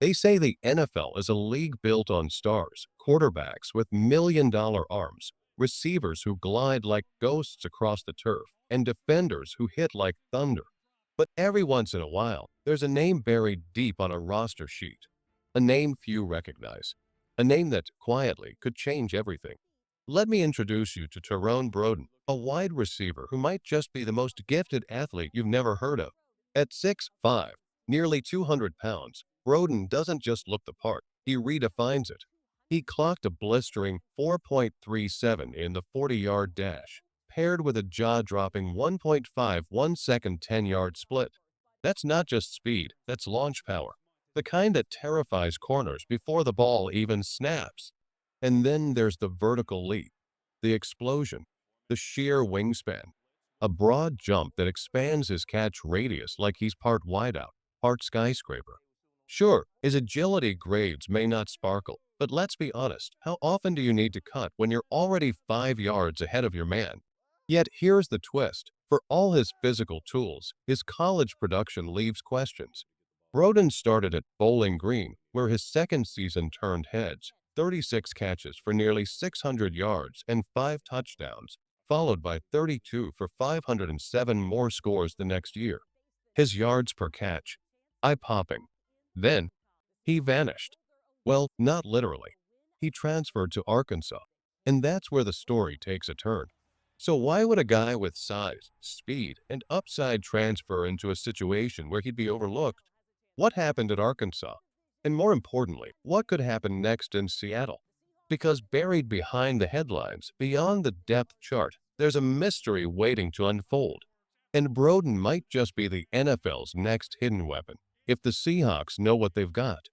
They say the NFL is a league built on stars, quarterbacks with million-dollar arms, receivers who glide like ghosts across the turf, and defenders who hit like thunder. But every once in a while, there's a name buried deep on a roster sheet. A name few recognize. A name that, quietly, could change everything. Let me introduce you to Tyrone Broden, a wide receiver who might just be the most gifted athlete you've never heard of. At 6'5", nearly 200 pounds, Broden doesn't just look the part, he redefines it. He clocked a blistering 4.37 in the 40-yard dash, paired with a jaw-dropping 1.51-second 10-yard split. That's not just speed, that's launch power. The kind that terrifies corners before the ball even snaps. And then there's the vertical leap, the explosion, the sheer wingspan. A broad jump that expands his catch radius like he's part wideout, part skyscraper. Sure, his agility grades may not sparkle, but let's be honest, how often do you need to cut when you're already 5 yards ahead of your man? Yet here's the twist. For all his physical tools, his college production leaves questions. Broden started at Bowling Green, where his second season turned heads, 36 catches for nearly 600 yards and 5 touchdowns, followed by 32 for 507 more scores the next year. His yards per catch, eye-popping. Then, he vanished. Well, not literally. He transferred to Arkansas, and that's where the story takes a turn. So why would a guy with size, speed, and upside transfer into a situation where he'd be overlooked? What happened at Arkansas? And more importantly, what could happen next in Seattle? Because buried behind the headlines, beyond the depth chart, there's a mystery waiting to unfold. And Broden might just be the NFL's next hidden weapon, if the Seahawks know what they've got.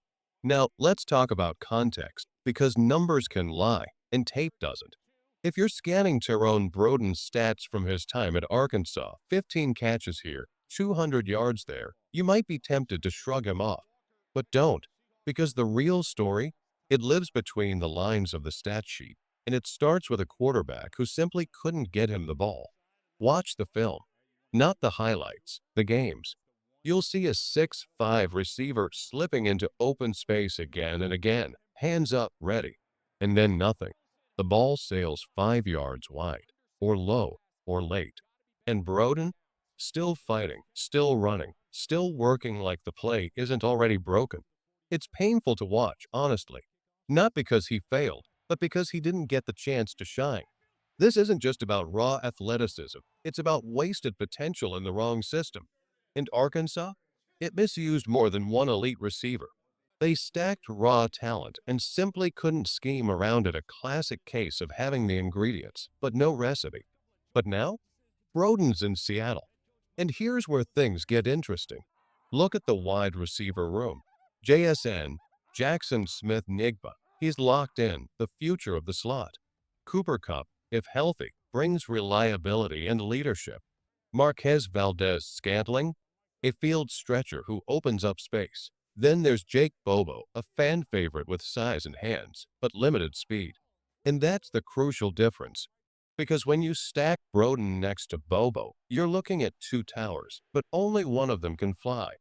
Now, let's talk about context, because numbers can lie, and tape doesn't. If you're scanning Tyrone Broden's stats from his time at Arkansas, 15 catches here, 200 yards there, you might be tempted to shrug him off. But don't, because the real story, it lives between the lines of the stat sheet, and it starts with a quarterback who simply couldn't get him the ball. Watch the film, not the highlights, the games. You'll see a 6'5" receiver slipping into open space again and again, hands up, ready, and then nothing. The ball sails 5 yards wide, or low, or late. And Broden? Still fighting, still running, still working like the play isn't already broken. It's painful to watch, honestly. Not because he failed, but because he didn't get the chance to shine. This isn't just about raw athleticism, it's about wasted potential in the wrong system. And Arkansas? It misused more than one elite receiver. They stacked raw talent and simply couldn't scheme around it, a classic case of having the ingredients, but no recipe. But now, Broden's in Seattle. And here's where things get interesting. Look at the wide receiver room. JSN, Jackson Smith Nigba. He's locked in, the future of the slot. Cooper Kupp, if healthy, brings reliability and leadership. Marquez Valdez-Scantling, a field stretcher who opens up space. Then there's Jake Bobo, a fan favorite with size and hands, but limited speed. And that's the crucial difference. Because when you stack Broden next to Bobo, you're looking at two towers, but only one of them can fly.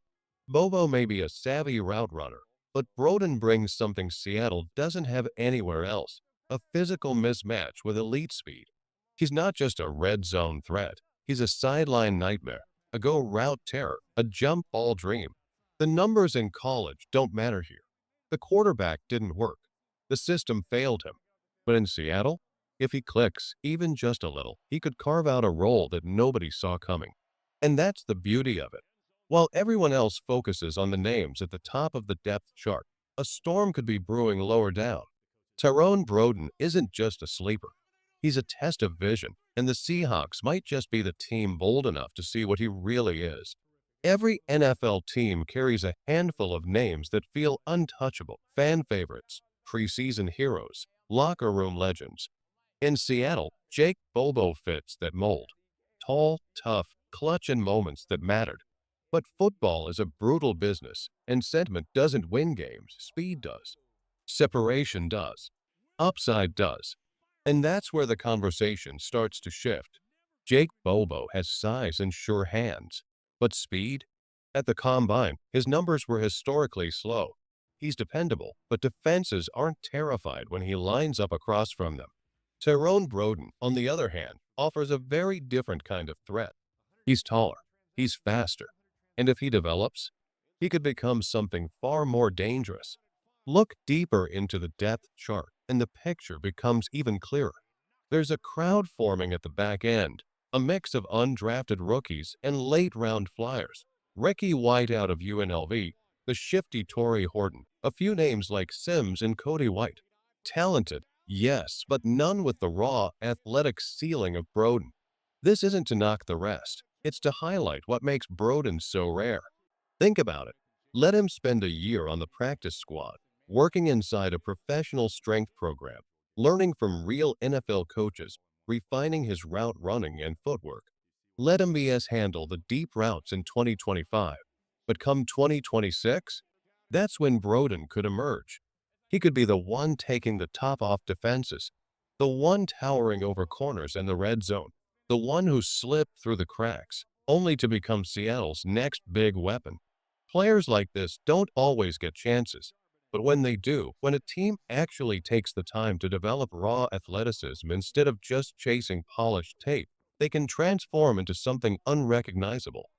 Bobo may be a savvy route runner, but Broden brings something Seattle doesn't have anywhere else, a physical mismatch with elite speed. He's not just a red zone threat, he's a sideline nightmare, a go route terror, a jump ball dream. The numbers in college don't matter here. The quarterback didn't work. The system failed him. But in Seattle, if he clicks, even just a little, he could carve out a role that nobody saw coming. And that's the beauty of it. While everyone else focuses on the names at the top of the depth chart, a storm could be brewing lower down. Tyrone Broden isn't just a sleeper. He's a test of vision, and the Seahawks might just be the team bold enough to see what he really is. Every NFL team carries a handful of names that feel untouchable, fan favorites, preseason heroes, locker room legends. In Seattle, Jake Bobo fits that mold. Tall, tough, clutch in moments that mattered. But football is a brutal business, and sentiment doesn't win games, speed does. Separation does. Upside does. And that's where the conversation starts to shift. Jake Bobo has size and sure hands. But speed? At the combine, his numbers were historically slow. He's dependable, but defenses aren't terrified when he lines up across from them. Tyrone Broden, on the other hand, offers a very different kind of threat. He's taller, he's faster, and if he develops, he could become something far more dangerous. Look deeper into the depth chart, and the picture becomes even clearer. There's a crowd forming at the back end, a mix of undrafted rookies and late round flyers. Ricky White out of UNLV, the shifty Torrey Horton, a few names like Sims and Cody White. Talented, yes, but none with the raw, athletic ceiling of Broden. This isn't to knock the rest, it's to highlight what makes Broden so rare. Think about it. Let him spend a year on the practice squad, working inside a professional strength program, learning from real NFL coaches, refining his route running and footwork. Let MVS handle the deep routes in 2025. But come 2026, that's when Broden could emerge. He could be the one taking the top off defenses, the one towering over corners in the red zone, the one who slipped through the cracks, only to become Seattle's next big weapon. Players like this don't always get chances, but when they do, when a team actually takes the time to develop raw athleticism instead of just chasing polished tape, they can transform into something unrecognizable.